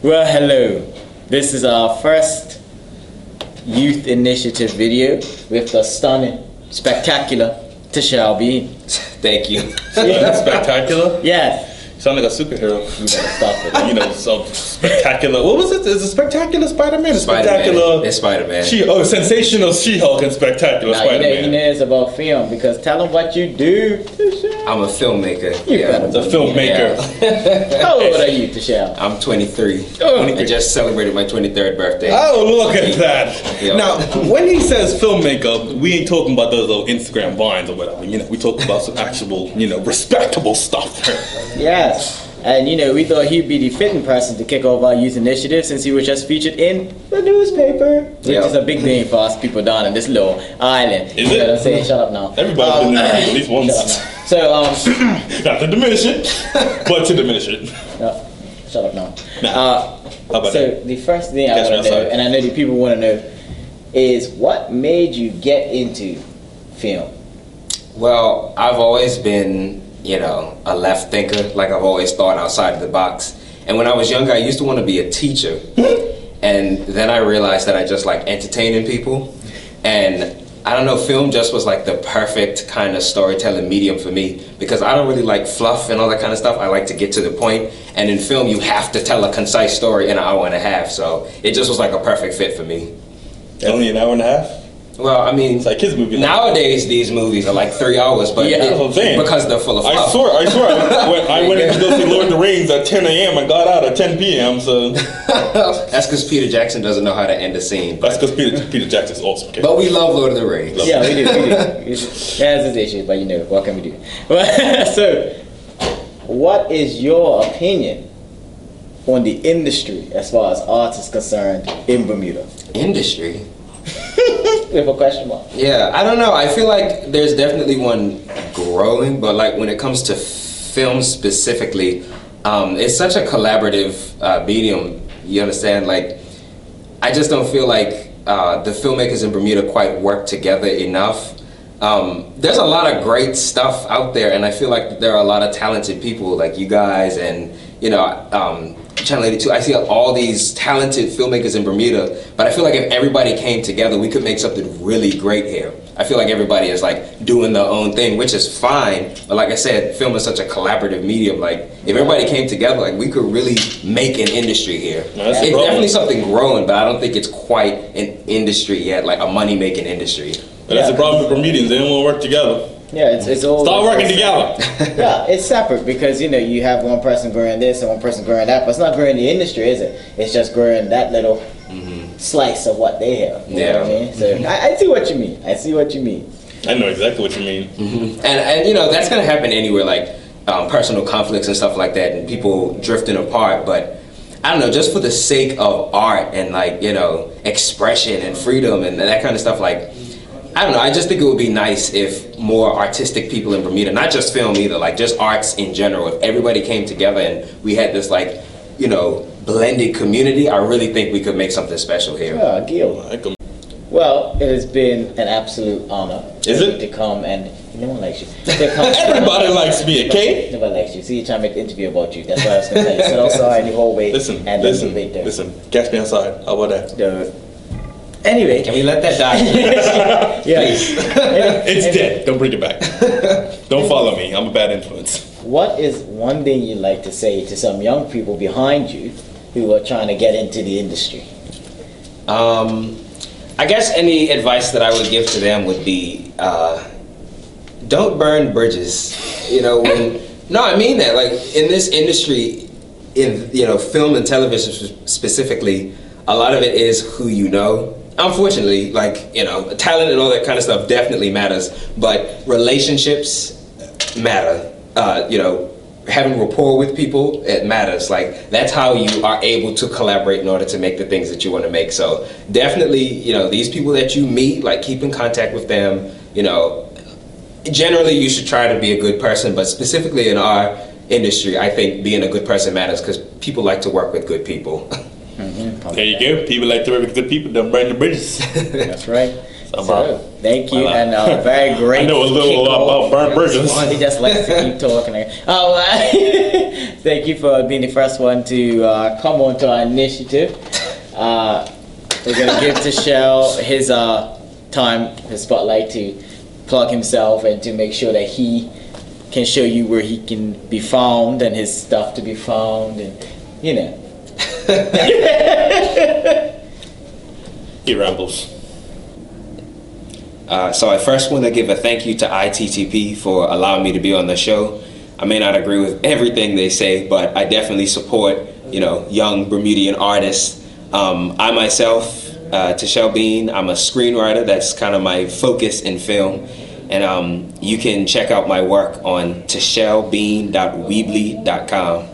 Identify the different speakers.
Speaker 1: Well, hello. This is our first youth initiative video with the stunning, spectacular Tashel Bean.
Speaker 2: Thank you.
Speaker 3: Spectacular?
Speaker 1: Yes.
Speaker 3: You sound like a superhero.
Speaker 1: You better stop it.
Speaker 3: You know, so spectacular. What was it? Is it Spectacular Spider-Man?
Speaker 2: Spider-Man. It's Spider-Man.
Speaker 3: Sensational She-Hulk and Spectacular
Speaker 1: Now,
Speaker 3: Spider-Man.
Speaker 1: you know it's about film because tell them what you do, Tashel.
Speaker 2: I'm a filmmaker.
Speaker 3: The filmmaker.
Speaker 1: How old are you, Tashel?
Speaker 2: I'm 23.
Speaker 1: Oh.
Speaker 2: I just celebrated my 23rd birthday.
Speaker 3: Oh, look at that.
Speaker 2: Yeah.
Speaker 3: Now, when he says filmmaker, we ain't talking about those little Instagram vines or whatever. You know, we talking about some actual, respectable stuff.
Speaker 1: Yes. And we thought he'd be the fitting person to kick off our youth initiative since he was just featured in the newspaper, which is a big thing for us people down in this little island.
Speaker 3: Is
Speaker 1: You know
Speaker 3: it?
Speaker 1: what I'm saying? Shut up now.
Speaker 3: Everybody's been there at least once.
Speaker 1: Shut up now. So,
Speaker 3: Not to diminish it, but to diminish it.
Speaker 1: no, shut up now.
Speaker 3: Nah. How about
Speaker 1: so
Speaker 3: that?
Speaker 1: the first thing I
Speaker 3: Catch me
Speaker 1: want to know,
Speaker 3: outside.
Speaker 1: and I know the people want to know, is what made you get into film?
Speaker 2: Well, I've always been, a left thinker. Like I've always thought outside of the box. And when I was younger, I used to want to be a teacher. And then I realized that I just like entertaining people. And I don't know, film just was like the perfect kind of storytelling medium for me because I don't really like fluff and all that kind of stuff. I like to get to the point. And in film, you have to tell a concise story in an hour and a half. So it just was like a perfect fit for me.
Speaker 3: Only an hour and a half?
Speaker 2: Well, I mean,
Speaker 3: It's like kids' movies.
Speaker 2: nowadays these movies are like 3 hours, but
Speaker 1: Yeah,
Speaker 3: that's what I'm saying.
Speaker 2: because they're full of
Speaker 3: I
Speaker 2: fluff.
Speaker 3: swear. I went in to go see Lord of the Rings at 10 a.m. and got out at 10 p.m. So
Speaker 2: That's because Peter Jackson doesn't know how to end a scene.
Speaker 3: that's because Peter Jackson's awesome. Okay?
Speaker 2: But we love Lord of the Rings.
Speaker 1: Yeah, we do. It has its issues, but what can we do? So, what is your opinion on the industry as far as arts is concerned in Bermuda?
Speaker 2: Industry?
Speaker 1: With a question mark.
Speaker 2: Yeah, I don't know. I feel like there's definitely one growing, but like when it comes to film specifically, it's such a collaborative medium. You understand? Like, I just don't feel like the filmmakers in Bermuda quite work together enough. There's a lot of great stuff out there, and I feel like there are a lot of talented people like you guys and Channel 82. I see all these talented filmmakers in Bermuda, but I feel like if everybody came together, we could make something really great here. I feel like everybody is like doing their own thing, which is fine. But like I said, film is such a collaborative medium. Like if everybody came together, like we could really make an industry here.
Speaker 3: That's the
Speaker 2: It's
Speaker 3: problem.
Speaker 2: definitely something growing, but I don't think it's quite an industry yet, like a money-making industry.
Speaker 3: But that's the problem with Bermudians. They don't want to work together.
Speaker 1: Yeah, it's all.
Speaker 3: Start working together.
Speaker 1: Yeah, it's separate because you have one person growing this and one person growing that, but it's not growing the industry, is it? It's just growing that little slice of what they have. You know what I mean? So I see what you mean. I see what you mean.
Speaker 3: I know exactly what you mean.
Speaker 2: And that's gonna happen anywhere, like personal conflicts and stuff like that, and people drifting apart. But I don't know, just for the sake of art and like expression and freedom and that kind of stuff, like I don't know, I just think it would be nice if more artistic people in Bermuda, not just film either, like just arts in general, if everybody came together and we had this like blended community, I really think we could make something special here.
Speaker 1: Yeah, Gil. Well, it has been an absolute honor to come and no one likes you.
Speaker 3: Everybody likes me, okay?
Speaker 1: Nobody likes you. See, you're trying to make the interview about you. That's what I was going to say. Sit outside the whole way.
Speaker 3: Listen, catch me outside. How about that?
Speaker 1: Anyway.
Speaker 2: Can we let that die?
Speaker 1: Yeah.
Speaker 3: It's dead. Don't bring it back. Don't follow me. I'm a bad influence.
Speaker 1: What is one thing you'd like to say to some young people behind you who are trying to get into the industry?
Speaker 2: I guess any advice that I would give to them would be don't burn bridges. No, I mean that. Like in this industry, in film and television specifically, a lot of it is who you know. Unfortunately, like talent and all that kind of stuff definitely matters, but relationships matter. Having rapport with people, it matters. Like that's how you are able to collaborate in order to make the things that you want to make. So definitely, these people that you meet, like keep in contact with them. Generally you should try to be a good person, but specifically in our industry, I think being a good person matters because people like to work with good people.
Speaker 3: There you go. People like to work with good people. Don't burn the bridges.
Speaker 1: That's right. So, thank you, and very great.
Speaker 3: I know a little about burnt bridges.
Speaker 1: He just likes to keep talking. Thank you for being the first one to come on to our initiative. We're gonna give Tashel his time, his spotlight to plug himself and to make sure that he can show you where he can be found and his stuff to be found, and you know.
Speaker 3: He rambles.
Speaker 2: So I first want to give a thank you to ITTP for allowing me to be on the show. I may not agree with everything they say, but I definitely support, young Bermudian artists. I myself, Tashel Bean, I'm a screenwriter. That's kind of my focus in film. And you can check out my work on tashelbean.weebly.com.